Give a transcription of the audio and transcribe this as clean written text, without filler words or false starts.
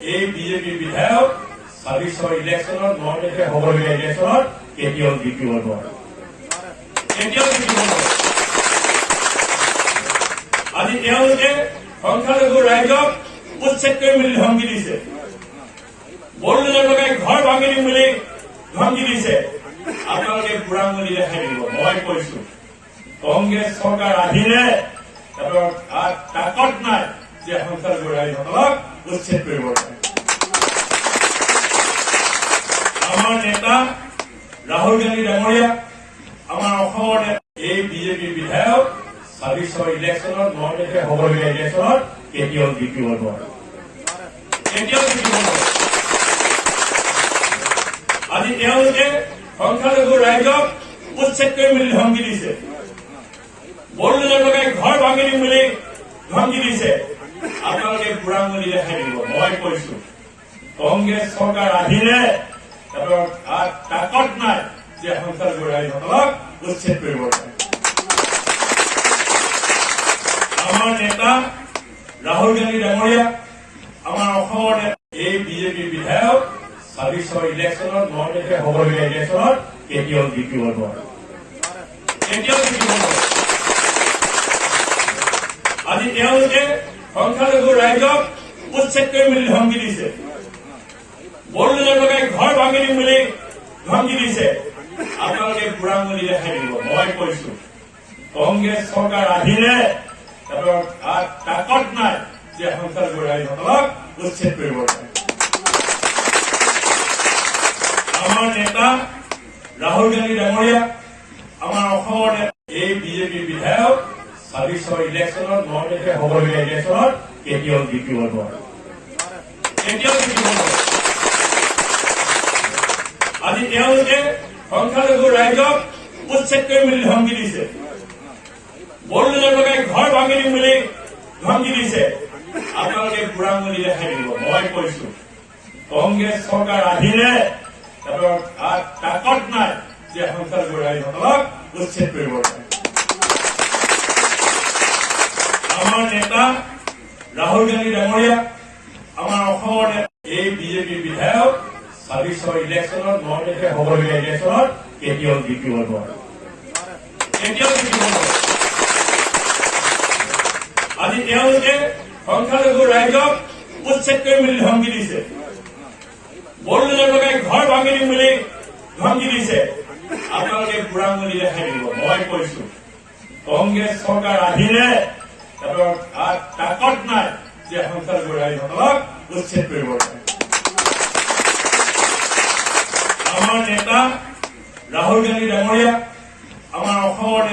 এই বিজেপি বিধায়ক ২৬ ইলেকশ্যনত ৯ তাৰিখে হ'বলগীয়া ইলেকশ্যনত কেতিয়াও জিকিব নোৱাৰে। আজি তেওঁলোকে সংখ্যালঘু ৰাইজক উচ্ছেদ কৰিম বুলি ধমকি দিছে, বলডোজাৰ লগাই ঘৰ ভাঙি দিম বুলি ধমকি দিছে। আপোনালোকে বুঢ়াঙুলি দেখাই দিব। মই কৈছো কংগ্ৰেছ চৰকাৰ আহিলে তাকত নাই যে সংখ্যালঘু ৰাইজসকলক উচ্ছেদ কৰিব পাৰে। আমাৰ নেতা ৰাহুল গান্ধী ডাঙৰীয়া, আমাৰ অসমৰ এই বিজেপি বিধায়ক ২৬ ইলেকশ্যনত ৯ তাৰিখে হ'বলগীয়া ইলেকশ্যনত কেতিয়াও জিকিব নোৱাৰে। আজি তেওঁলোকে সংখ্যালঘু ৰাইজক উচ্ছেদ কৰিম বুলি ধমকি দিছে, বলডোজাৰ লগাই ঘৰ ভাঙি দিম বুলি ধমকি দিছে। আপোনালোকে বুঢ়াঙুলি দেখাই দিব। মই কৈছো কংগ্ৰেছ চৰকাৰ আহিলে তাকত নাই যে সংখ্যালঘু ৰাইজসকলক উচ্ছেদ কৰিব পাৰে। আমাৰ নেতা ৰাহুল গান্ধী ডাঙৰীয়া, আমাৰ অসমৰ এই বিজেপি বিধায়ক ২৬ ইলেকশ্যনত ৯ তাৰিখে হ'বলগীয়া ইলেকশ্যনত কেতিয়াও জিকিব নোৱাৰে। আজি তেওঁলোকে সংখ্যালঘু ৰাইজক উচ্ছেদ কৰিম বুলি ধমকি দিছে, বলডোজাৰ লগাই ঘৰ ভাঙি দিম বুলি ধমকি দিছে। আপোনালোকে বুঢ়াঙুলি দেখাই দিব। মই কৈছো কংগ্ৰেছ চৰকাৰ আহিলে তাকত নাই যে সংখ্যালঘু ৰাইজসকলক উচ্ছেদ কৰিব পাৰে। আমাৰ নেতা ৰাহুল গান্ধী ডাঙৰীয়া, আমাৰ অসমৰ এই বিজেপি বিধায়ক ২৬ ইলেকশ্যনত ৯ তাৰিখে হ'বলগীয়া ইলেকশ্যনত কেতিয়াও জিকিব নোৱাৰে। আজি তেওঁলোকে সংখ্যালঘু ৰাইজক উচ্ছেদ কৰিম বুলি ধমকি দিছে, বলডোজাৰ লগাই ঘৰ ভাঙি দিম বুলি ধমকি দিছে। আপোনালোকে বুঢ়াঙুলি দেখাই দিব। মই কৈছো কংগ্ৰেছ চৰকাৰ আহিলে তাকত নাই যে সংখ্যালঘু ৰাইজসকলক উচ্ছেদ কৰিব পাৰে। আমাৰ নেতা ৰাহুল গান্ধী ডাঙৰীয়া, আমাৰ অসমৰ এই বিজেপি বিধায়ক ২৬ ইলেকশ্যনত ৯ তাৰিখে হ'বলগীয়া ইলেকশ্যনত কেতিয়াও জিকিব নোৱাৰে। আজি তেওঁলোকে সংখ্যালঘু ৰাইজক উচ্ছেদ কৰিম বুলি ধমকি দিছে, বলডোজাৰ লগাই ঘৰ ভাঙি দিম বুলি ধমকি দিছে। আপোনালোকে বুঢ়াঙুলি দেখাই দিব। মই কৈছো কংগ্ৰেছ চৰকাৰ আহিলে তাকত নাই যে সংখ্যালঘু ৰাইজসকলক উচ্ছেদ কৰিব পাৰে। আমাৰ নেতা ৰাহুল গান্ধী ডাঙৰীয়া, আমাৰ অসমৰ